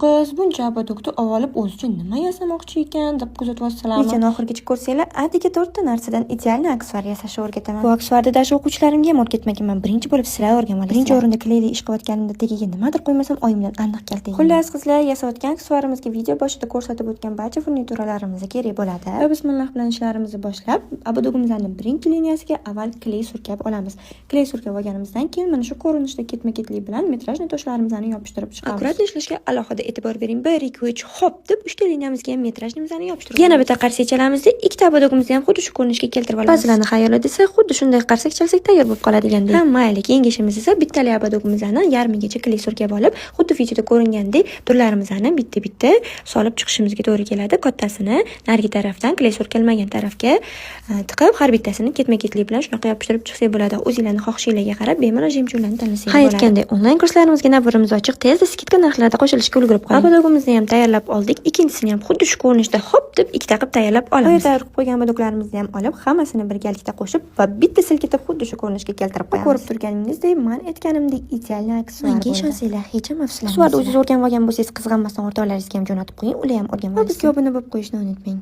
Qiz buncha abadokni olib o'zi uchun nima yasamoqchi ekan deb kuzatyapsizlarmi? Videoni oxirigacha ko'rsanglar, atigi 4 ta narsadan idealni aksessuar yasashni o'rgataman. Bu aksessuarni dash o'quvchilarimga ham o'rgatmaganman. Birinchi bo'lib sizlar o'rganmaysizlar. Birinchi o'rinda kleyli ish qilayotganimda tagiga nimadir qo'ymasam oyimdan aniq keldi. Xullas qizlar, yasayotgan aksessuarimizga video boshida ko'rsatib o'tgan barcha furnituralarimiz kerak bo'ladi. Va bismillah bilan ishlarimizni boshlab, abadogimizning birinchi liniyasiga avval kley surkab olamiz. Kley surkab olganimizdan keyin mana shu ko'rinishda ketma-ketlik bilan metrajli toshlarimizni yopishtirib chiqamiz. Akkurat ishlashga alohida e'tibor bering. 1 2 3 hop deb 3 ta liniyamizga ham metrajimizni yopishtirib. Yana bitta qarsak chalamizda ikkita abadogimizni ham xuddi shu ko'rinishga keltirib olamiz. Ba'zilarni xayolida desa xuddi shunday qarsak chalsak tayyor bo'lib qoladigandek. Ha, mayli, keyingi ishimiz esa bittali abadogimizni yarmigacha kley surkab olib, xuddi videoda ko'ringandek turlarimizni bitta-bitta solib chiqishimizga to'g'ri keladi. Kattasini narigi tarafdan kley surkalmagan tarafga tiqib, har bittasini ketma-ketlik bilan shunaqa yopishtirib chiqsak bo'ladi. O'zingizlarning xohishingizga qarab bemalol jemchurlarni tanlasangiz bo'ladi. Aytgandek, onlayn kurslarimizga navbarimiz ochiq, tezda skidka narxlarida qo'shilishga ulgurib qoling. Abadogimizni ham tayyorlab oldik. Ikkinchisini ham xuddi shu ko'rinishda hop deb ikkita qilib tayyorlab olamiz. Tayyor qilib qo'ygan abadoglarimizni ham olib, hammasini birgalikda qo'shib va bitta silkitib xuddi shu ko'rinishga keltirib qo'yamiz. Ko'rib turganingizdek, men aytganimdek idealni aksessuar. Menga ishonsanglar, hech ham afsuslanmaysiz. Aksessuarni o'zingiz o'rganib olgan bo'lsangiz, qizg'anmasdan o'rtoqlaringizga ham jo'natib qo'ying, ular ham o'rganib olsin. Bizga obuna bo'lib qo'yishni unutmang.